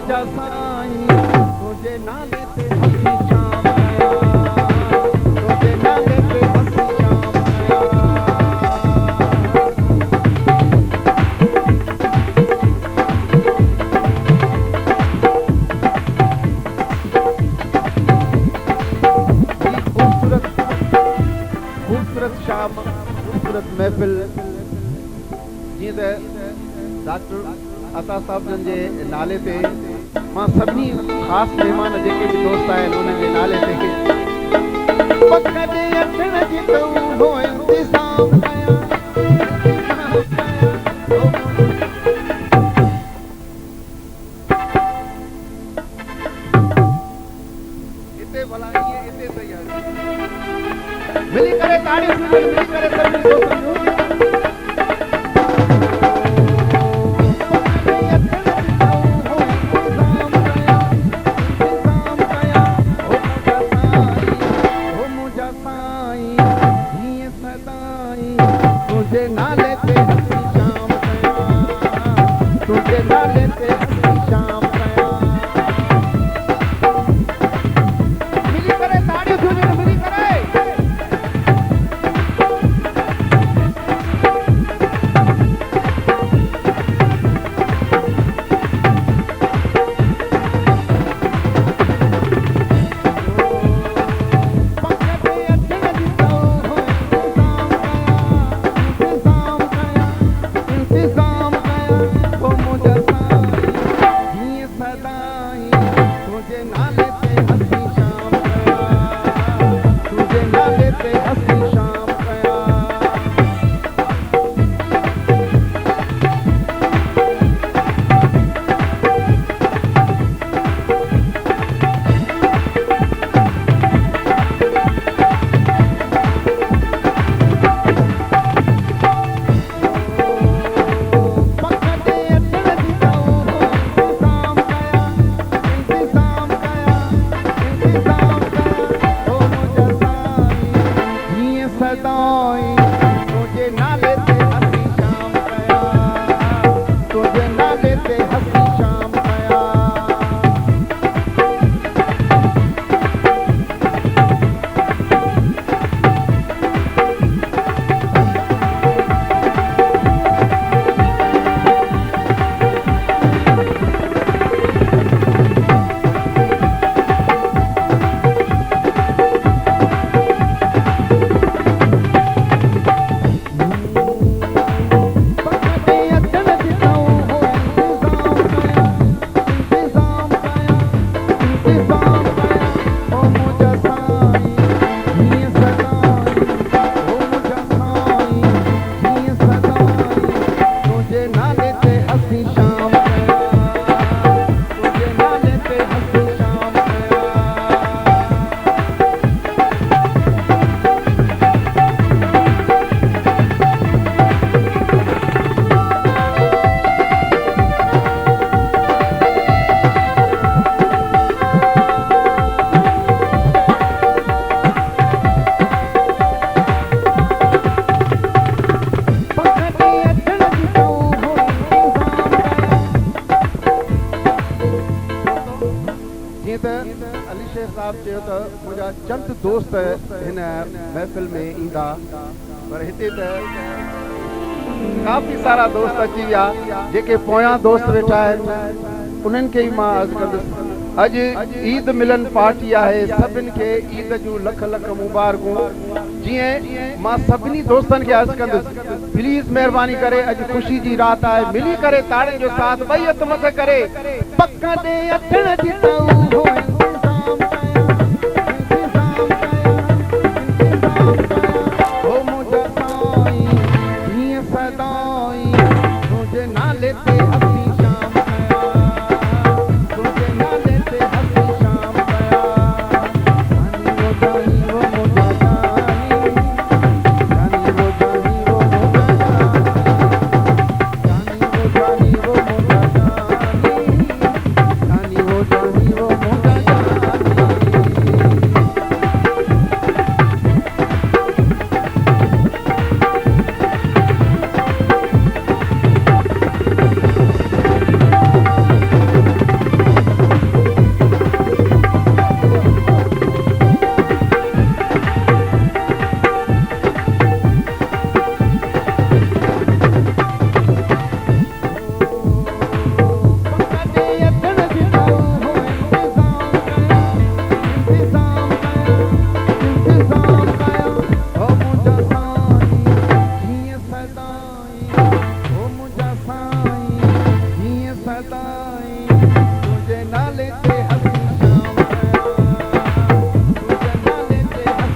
मुझा साईं तुझे नाले ते हसी शाम आया, तुझे नाले ते हसी शाम खूबसूरत शाम, खूबसूरत महफ़िल। जीअं त डॉक्टर अता साहब जे नाले ते मां सभिनी ख़ासि महिमान जेके बि दोस्त आहिनि उन्हनि जे नाले ते हिते भला ईअं हिते सही आहे मिली करे ताड़ियूं मिली करे सभिनी दोस्तनि जूं तुझे नाले ते हसी शाम कया, तुझे नाले ते हसी शाम कया। मिली करे ताड़ियूं थियूं मिली करे तुझे नाले ते हसी शाम कया, तुझे नाले ते हसी शाम कया। अली शेख साहब चयो त मुंहिंजा चंद दोस्त हिन महफ़िल में ईंदा पर हिते त काफ़ी सारा दोस्त अची विया जेके पोयां दोस्त वेठा आहिनि उन्हनि खे ई मां अर्ज़ु कंदुसि अॼु ईद मिलन पार्टी आहे सभिनि खे ईद जूं लख लख मुबारकूं। जीअं मां सभिनी दोस्तनि खे अर्ज़ु कंदुसि प्लीज़ महिरबानी करे अॼु ख़ुशी जी राति आहे मिली करे ताड़ियुनि जो साथ ॿई हथ मथे करे पक ते अखण जी वो सदाई तुझे नाले ते हसी शाम तुझे नाले ते हसी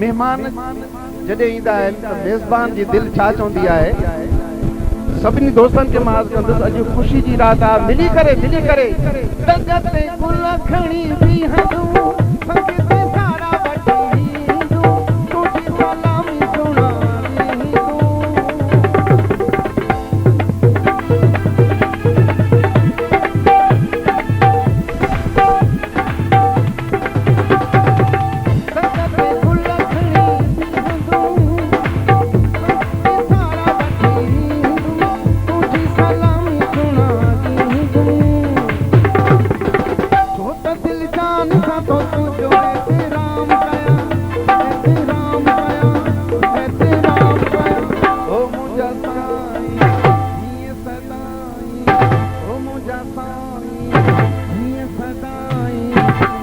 मेहमान जॾहिं ईंदा आहिनि त मेज़बान जी दिलि छा चवंदी आहे सभिनी दोस्तनि खे मां अर्ज़ु कंदुसि अॼु ख़ुशी जी राति आहे मिली करे ते गुल खणी बीहंदो संगीत सारा वठी तुझी सलामी सुणाईंदो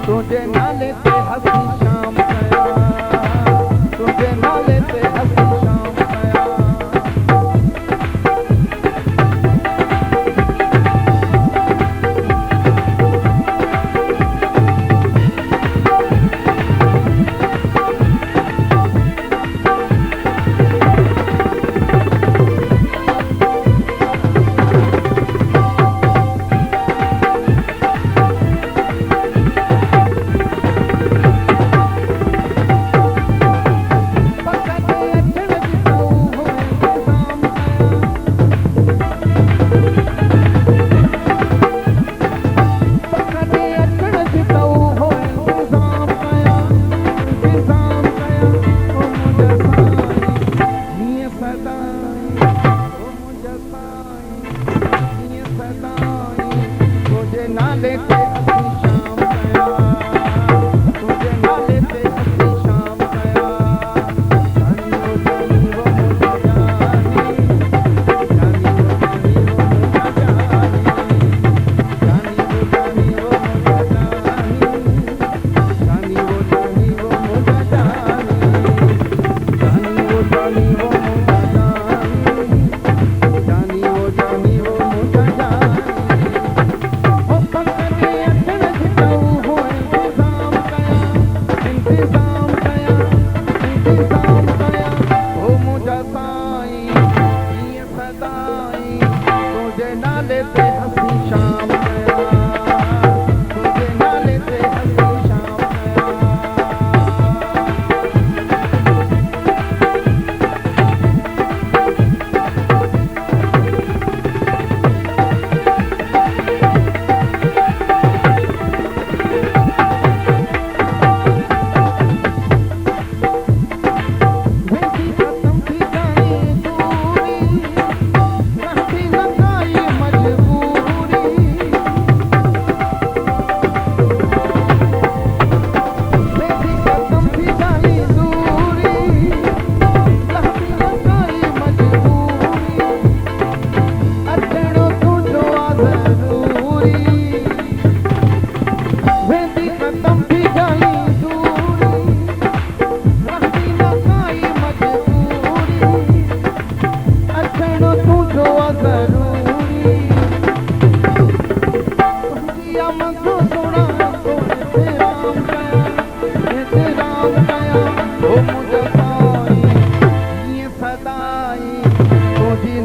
तुझे नाले ते हसी शाम कया तुझे नाले ते हसी शाम कया तुझे नाले ते हसी शाम कया तुझे नाले ते हसी शाम कया जानी वो मुझे जानी जानी वो मुझे जानी जानी वो मुझे जानी जानी वो जानी वो मुझे जानी जानी वो जानी वो साईं कीअं सदाई तुंहिंजे नाले ते हसी शाम कया तुंहिंजे नाले ते हसी शाम कया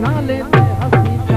नाले ते हसी